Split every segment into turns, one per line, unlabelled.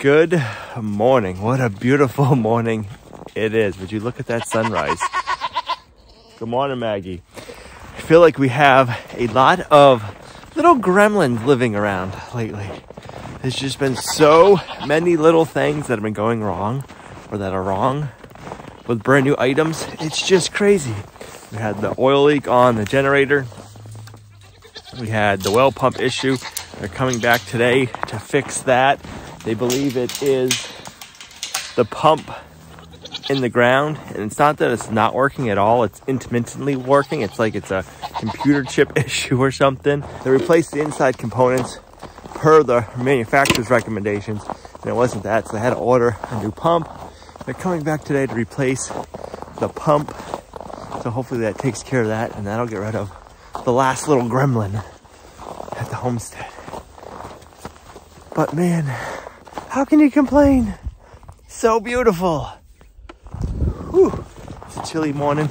Good morning. What a beautiful morning it is. Would you look at that sunrise? Good morning, Maggie. I feel like we have a lot of little gremlins living around lately. There's just been so many little things that have been going wrong or that are wrong with brand new items. It's just crazy. We had the oil leak on the generator. We had the well pump issue. They're coming back today to fix that. They believe it is the pump in the ground, and it's not that it's not working at all. It's intermittently working. It's like it's a computer chip issue or something. They replaced the inside components per the manufacturer's recommendations, and it wasn't that, so they had to order a new pump. They're coming back today to replace the pump, so hopefully that takes care of that, and that'll get rid of the last little gremlin at the homestead. But man, how can you complain? So beautiful. Whew. It's a chilly morning.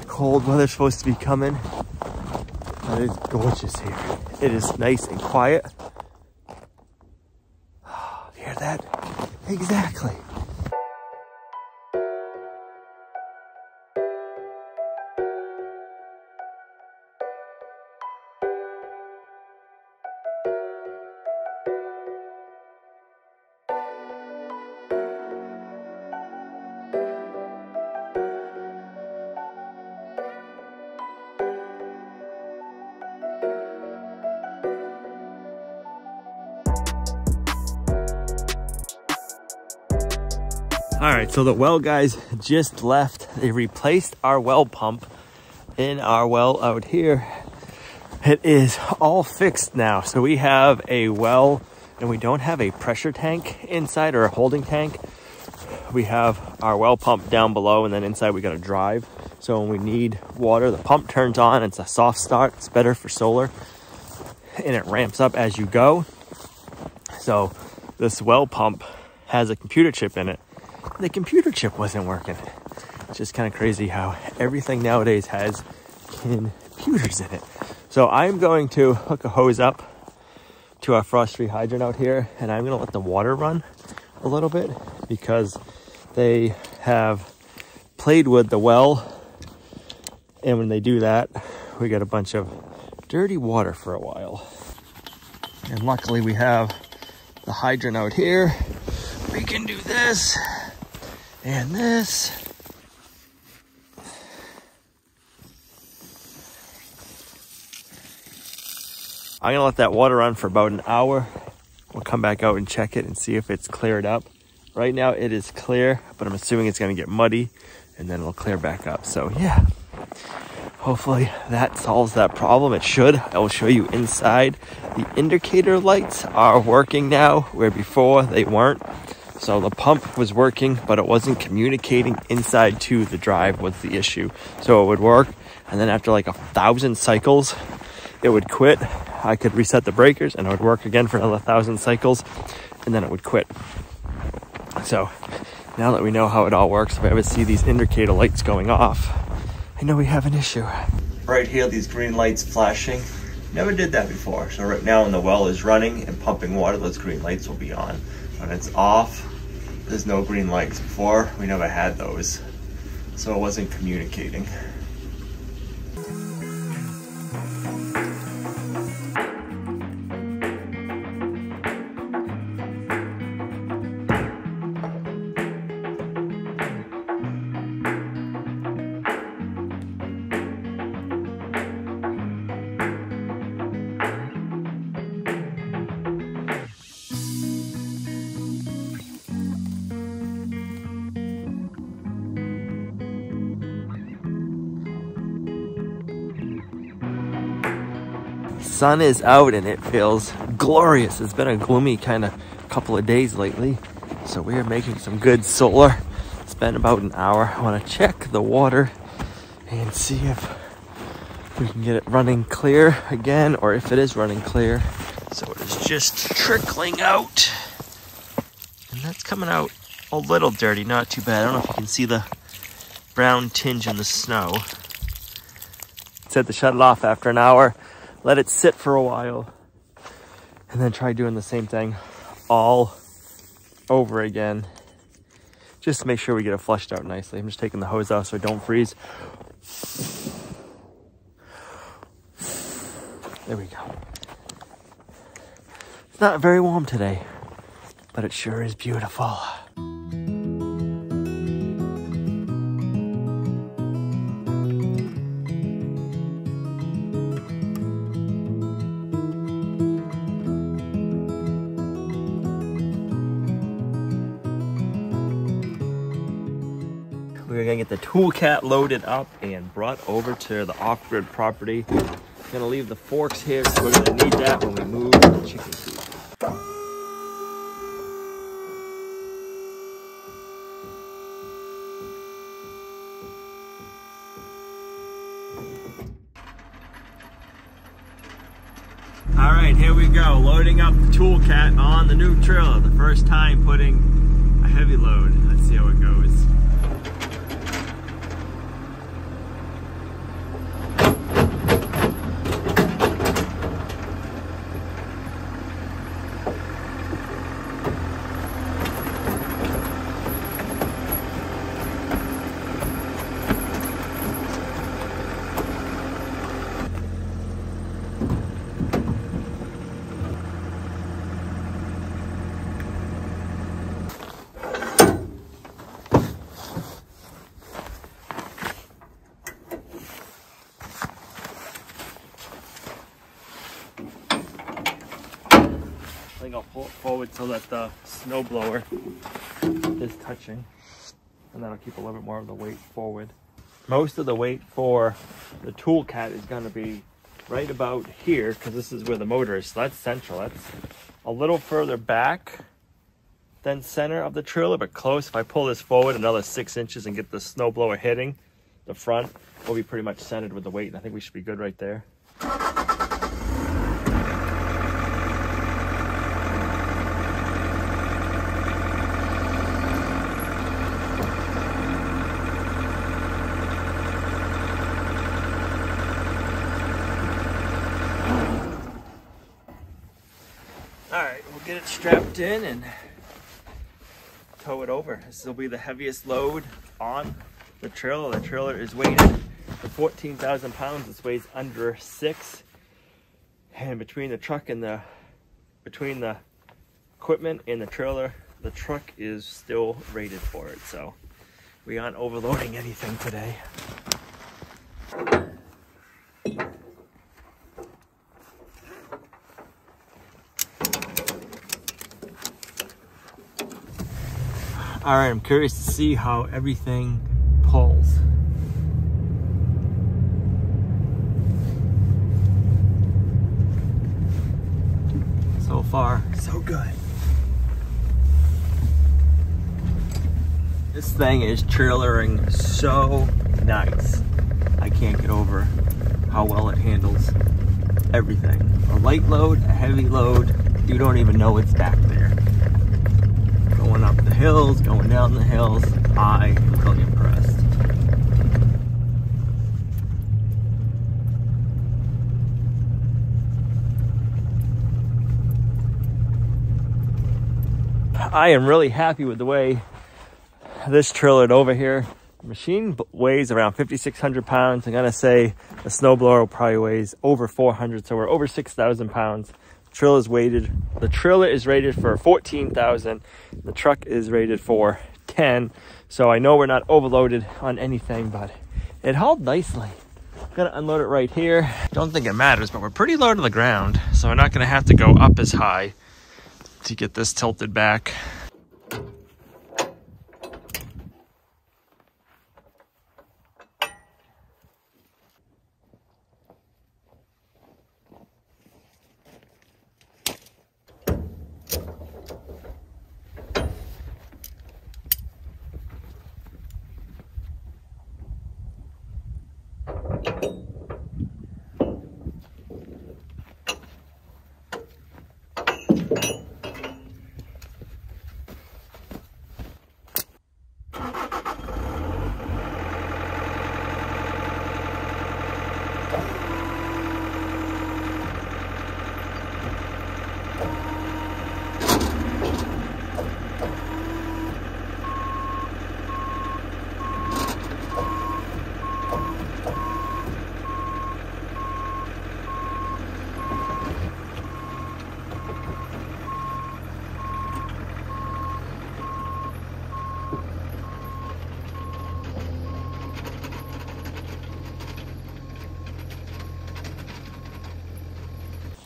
Cold weather's supposed to be coming. But it's gorgeous here. It is nice and quiet. Oh, you hear that? Exactly. All right, so the well guys just left. They replaced our well pump in our well out here. It is all fixed now. So we have a well and we don't have a pressure tank inside or a holding tank. We have our well pump down below, and then inside we got a drive. So when we need water, the pump turns on. It's a soft start. It's better for solar, and it ramps up as you go. So this well pump has a computer chip in it. The computer chip wasn't working. It's just kind of crazy how everything nowadays has computers in it. So I'm going to hook a hose up to our frost-free hydrant out here, and I'm going to let the water run a little bit because they have played with the well, and when they do that, we get a bunch of dirty water for a while. And luckily we have the hydrant out here. We can do this and this. I'm gonna let that water run for about an hour. We'll come back out and check it and see if it's cleared up. Right now it is clear, but I'm assuming it's gonna get muddy and then it'll clear back up. So yeah, hopefully that solves that problem. It should. I will show you inside. The indicator lights are working now, where before they weren't. So the pump was working, but it wasn't communicating inside to the drive was the issue. So it would work, and then after like 1,000 cycles, it would quit. I could reset the breakers and it would work again for another 1,000 cycles, and then it would quit. So now that we know how it all works, if I ever see these indicator lights going off, I know we have an issue. Right here, these green lights flashing. Never did that before. So right now when the well is running and pumping water, those green lights will be on. When it's off, there's no green lights. Before, we never had those, so it wasn't communicating. Sun is out and it feels glorious. It's been a gloomy kind of couple of days lately, so we are making some good solar. It's been about an hour. I want to check the water and see if we can get it running clear again, or if it is running clear. So it is just trickling out, and that's coming out a little dirty, not too bad. I don't know if you can see the brown tinge in the snow. Said to shut it off after an hour. Let it sit for a while, and then try doing the same thing all over again, just to make sure we get it flushed out nicely. I'm just taking the hose off so it don't freeze. There we go. It's not very warm today, but it sure is beautiful. We're gonna get the tool cat loaded up and brought over to the off-grid property. Gonna leave the forks here, so we're gonna need that when we move the chicken coop. All right, here we go, loading up the tool cat on the new trailer. The first time putting a heavy load. Let's see how it goes. I think I'll pull it forward so that the snow blower is touching, and that'll keep a little bit more of the weight forward. Most of the weight for the tool cat is going to be right about here, because this is where the motor is, so that's central. That's a little further back than center of the trailer, but close. If I pull this forward another 6 inches and get the snow blower hitting the front, we'll be pretty much centered with the weight, and I think we should be good right there. Alright, we'll get it strapped in and tow it over. This will be the heaviest load on the trailer. The trailer is weighted for 14,000 pounds. This weighs under 6. And between the truck and between the equipment and the trailer, the truck is still rated for it. So we aren't overloading anything today. All right, I'm curious to see how everything pulls. So far, so good. This thing is trailering so nice. I can't get over how well it handles everything. A light load, a heavy load, you don't even know it's back there. Going up the hills, going down the hills, I am really impressed. I am really happy with the way this trailered over here. The machine weighs around 5,600 pounds. I'm gonna say the snowblower probably weighs over 400, so we're over 6,000 pounds. The trailer is rated for 14,000. The truck is rated for 10. So I know we're not overloaded on anything, but it hauled nicely. I'm gonna unload it right here. Don't think it matters, but we're pretty low to the ground, so we're not gonna have to go up as high to get this tilted back.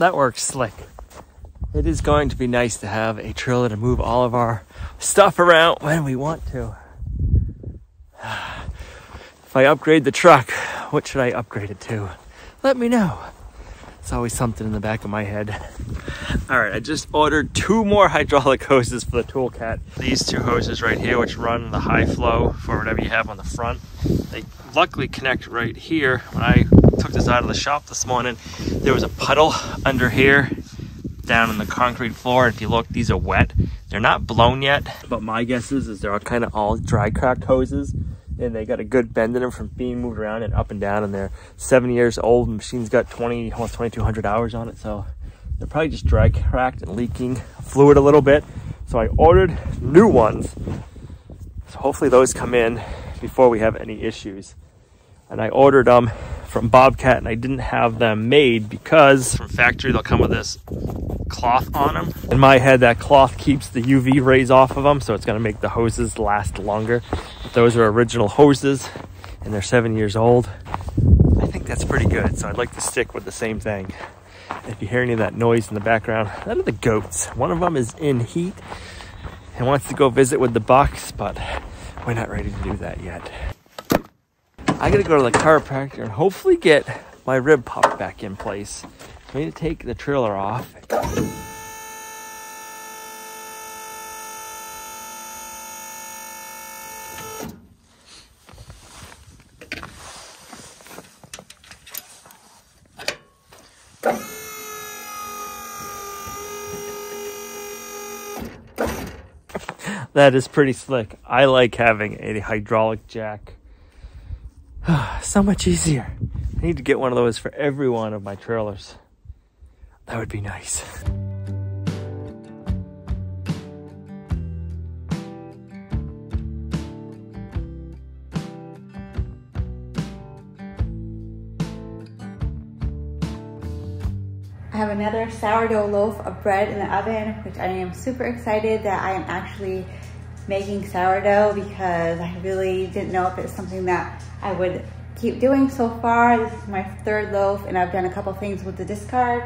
that works slick. It is going to be nice to have a trailer to move all of our stuff around when we want to. If I upgrade the truck, what should I upgrade it to? Let me know. It's always something in the back of my head. All right, I just ordered 2 more hydraulic hoses for the toolcat. These 2 hoses right here, which run the high flow for whatever you have on the front. They luckily connect right here. When I took this out of the shop this morning, there was a puddle under here down on the concrete floor. If you look, these are wet. They're not blown yet, but my guess is they're kind of all dry cracked hoses, and they got a good bend in them from being moved around and up and down, and they're 7 years old. The machine's got almost 2,200 hours on it, so they're probably just dry cracked and leaking fluid a little bit. So I ordered new ones. So hopefully those come in before we have any issues. And I ordered them from Bobcat, and I didn't have them made because from factory they'll come with this cloth on them. In my head, that cloth keeps the UV rays off of them, so it's going to make the hoses last longer. But those are original hoses, and they're 7 years old. I think that's pretty good, so I'd like to stick with the same thing. If you hear any of that noise in the background, that are the goats. One of them is in heat and wants to go visit with the bucks, but we're not ready to do that yet. I gotta go to the chiropractor and hopefully get my rib pop back in place. I need to take the trailer off. That is pretty slick. I like having a hydraulic jack. So much easier. I need to get one of those for every one of my trailers. That would be nice.
I have another sourdough loaf of bread in the oven, which I am super excited that I am actually making sourdough, because I really didn't know if it's something that I would keep doing so far. This is my 3rd loaf, and I've done a couple things with the discard.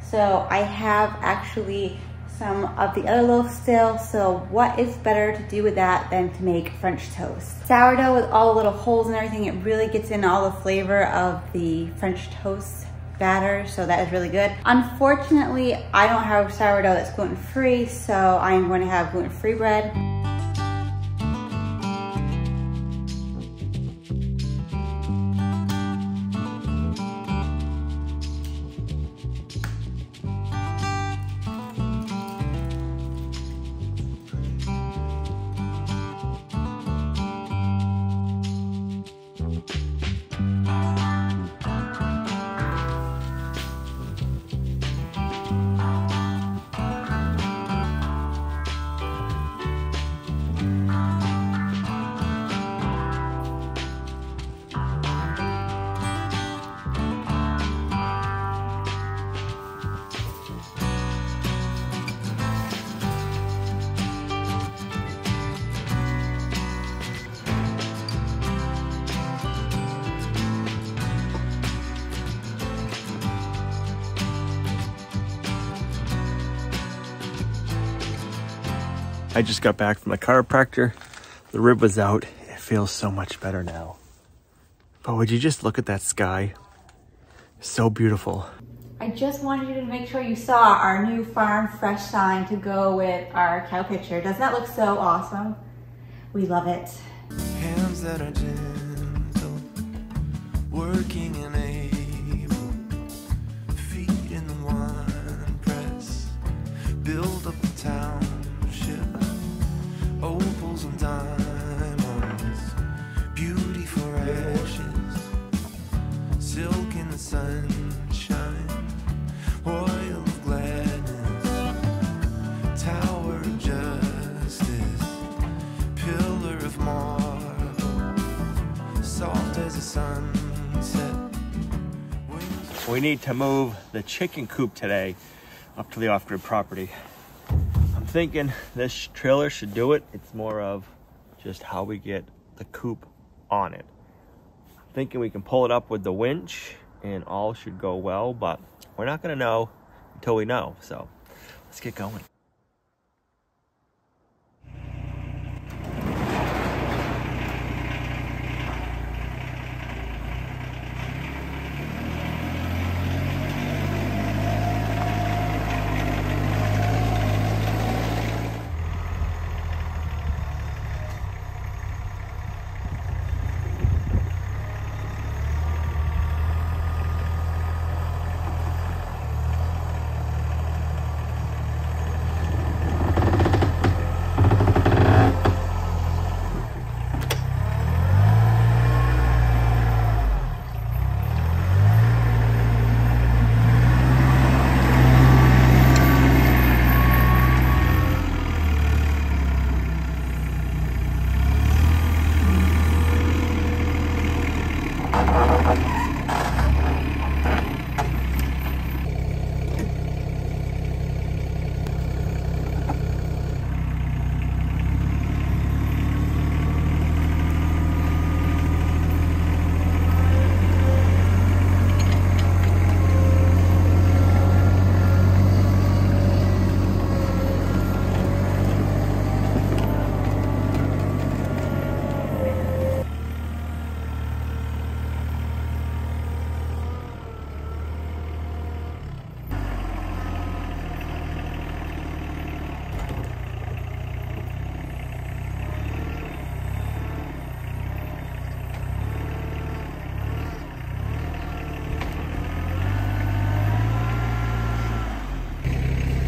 So I have actually some of the other loaves still. So what is better to do with that than to make French toast? Sourdough with all the little holes and everything, it really gets in all the flavor of the French toast batter, so that is really good. Unfortunately, I don't have sourdough that's gluten-free, so I'm going to have gluten-free bread.
I just got back from the chiropractor. The rib was out. It feels so much better now. But would you just look at that sky? So beautiful.
I just wanted you to make sure you saw our new Farm Fresh sign to go with our cow picture. Doesn't that look so awesome? We love it.
Hands that are gentle, working and able, feet in the wine press, build up the township, opals and diamonds, beauty for ashes, silk in the sunshine, oil of gladness, tower of justice, pillar of marble, soft as a sunset.
We need to move the chicken coop today up to the off-grid property. I'm thinking this trailer should do it. It's more of just how we get the coop on it. I'm thinking we can pull it up with the winch and all should go well, but we're not gonna know until we know. So let's get going.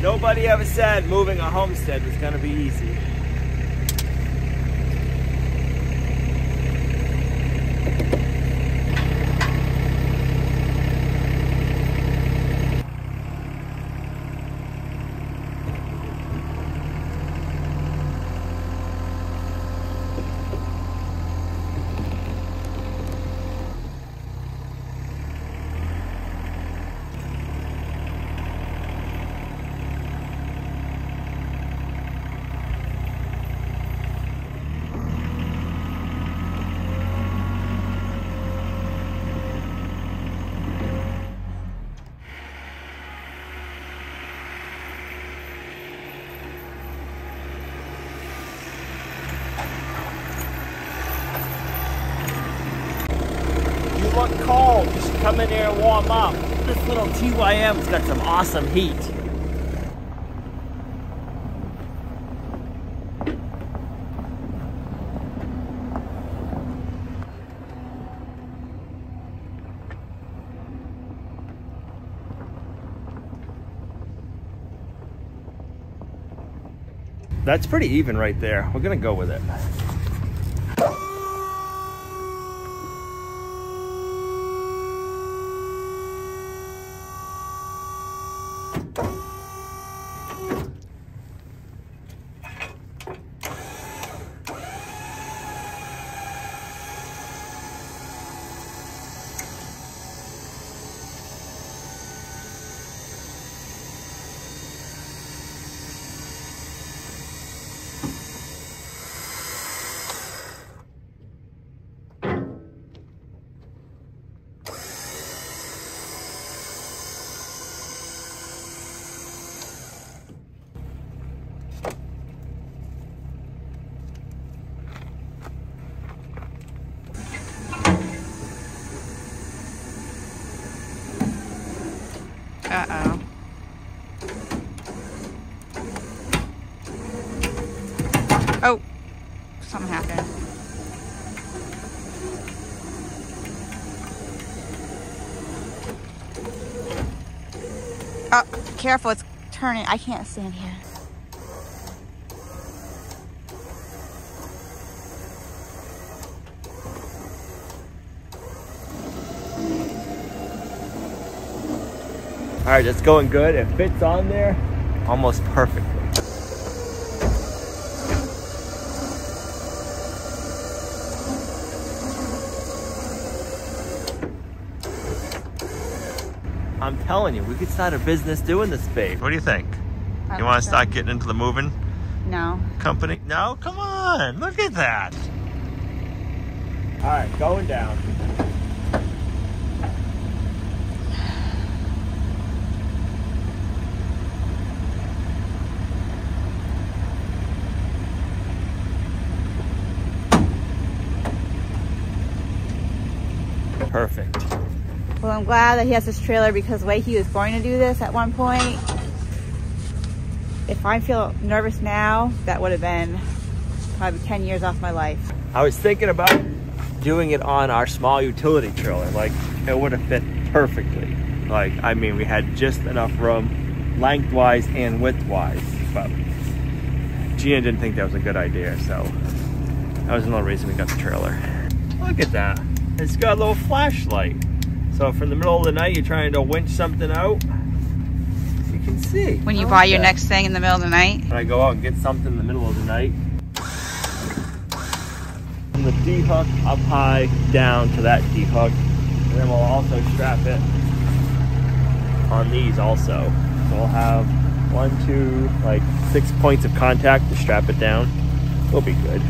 Nobody ever said moving a Homestead was gonna be easy. Look cold, you should come in here and warm up. This little TYM's got some awesome heat. That's pretty even right there. We're gonna go with it.
Uh-oh. Oh, something happened. Oh, careful, it's turning. I can't stand here.
All right, that's going good. It fits on there almost perfectly. I'm telling you, we could start a business doing this, babe. What do you think? You want to start getting into the moving company? No? Come on, look at that. All right, going down. perfect.
Well, I'm glad that he has this trailer because the way he was going to do this at one point, if I feel nervous now, that would have been probably 10 years off my life.
I was thinking about doing it on our small utility trailer. Like, it would have fit perfectly. Like, I mean, we had just enough room lengthwise and widthwise, but Gina didn't think that was a good idea, so that was another reason we got the trailer. Look at that. It's got a little flashlight. So if in the middle of the night you're trying to winch something out, you can see.
When you buy your next thing in the middle of the night?
When I go out and get something in the middle of the night. From the D-hook up high down to that D-hook. And then we'll also strap it on these also. So we'll have 1, 2, like 6 points of contact to strap it down. We'll be good.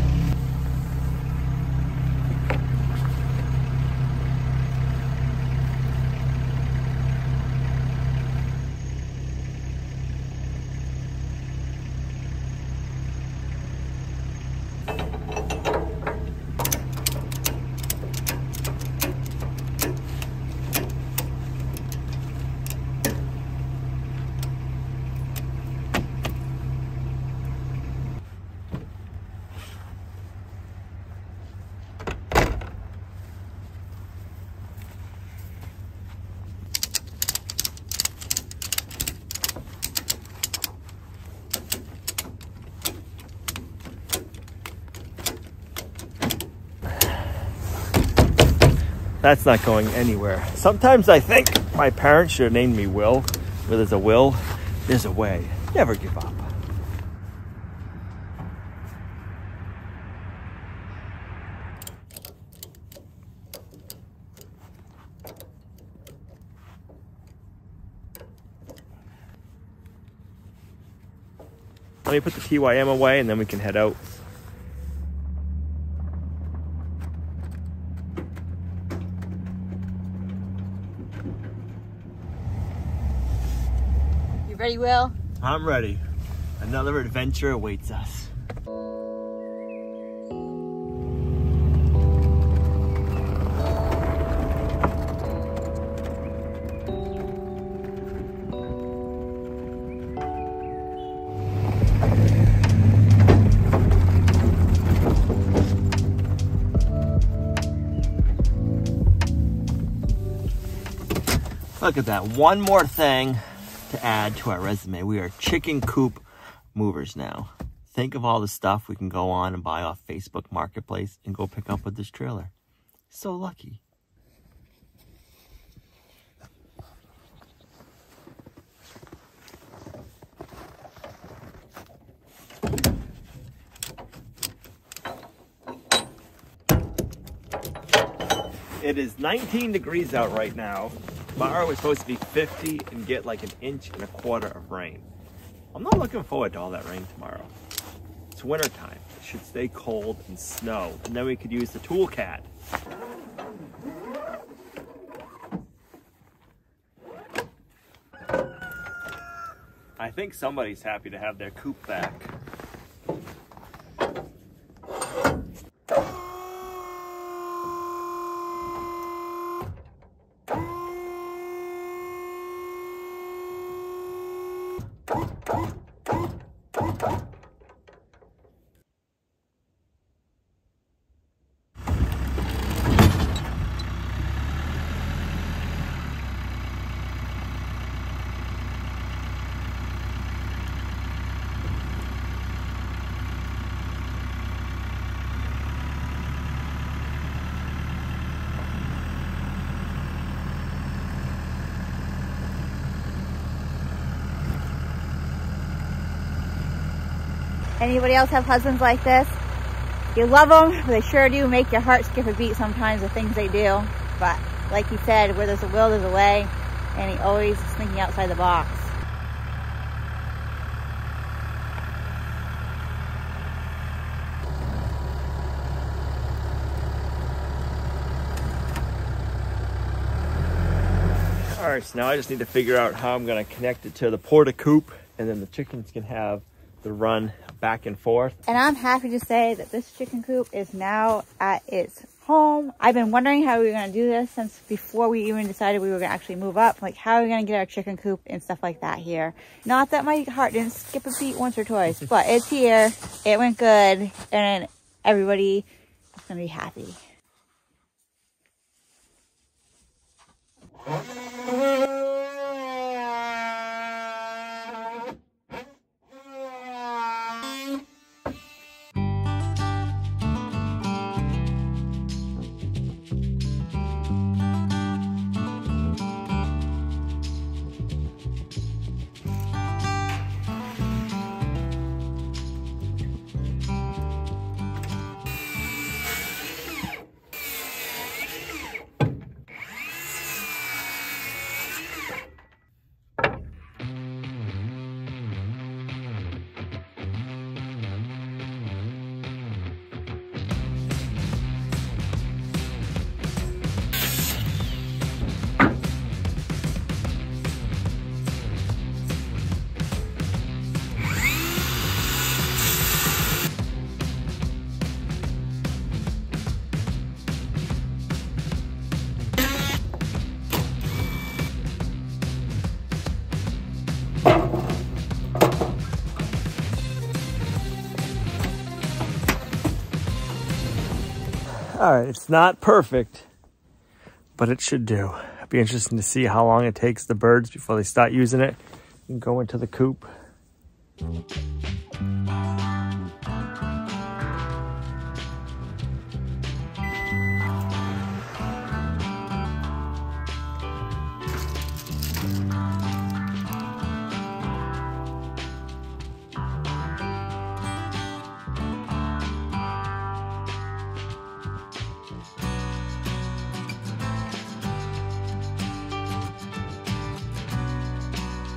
That's not going anywhere. Sometimes I think my parents should have named me Will. Where there's a will, there's a way. Never give up. Let me put the TYM away and then we can head out.
Ready, Will?
I'm ready. Another adventure awaits us. Look at that. One more thing to add to our resume. We are chicken coop movers now. Think of all the stuff we can go on and buy off Facebook Marketplace and go pick up with this trailer. So lucky. It is 19 degrees out right now. Tomorrow is supposed to be 50 and get like 1.25 inches of rain. I'm not looking forward to all that rain tomorrow. It's winter time. It should stay cold and snow. And then we could use the tool cat. I think somebody's happy to have their coop back.
Anybody else have husbands like this? You love them, but they sure do make your heart skip a beat sometimes, the things they do. But like he said, where there's a will, there's a way, and he always is thinking outside the box.
All right, so now I just need to figure out how I'm gonna connect it to the porta coop, and then the chickens can have the run back and forth.
And I'm happy to say that this chicken coop is now at its home. I've been wondering how we were going to do this since before we even decided we were going to actually move up. Like, how are we going to get our chicken coop and stuff like that here? Not that my heart didn't skip a beat once or twice, but it's here. It went good, and everybody is going to be happy.
All right, it's not perfect, but it should do. It'd be interesting to see how long it takes the birds before they start using it and go into the coop.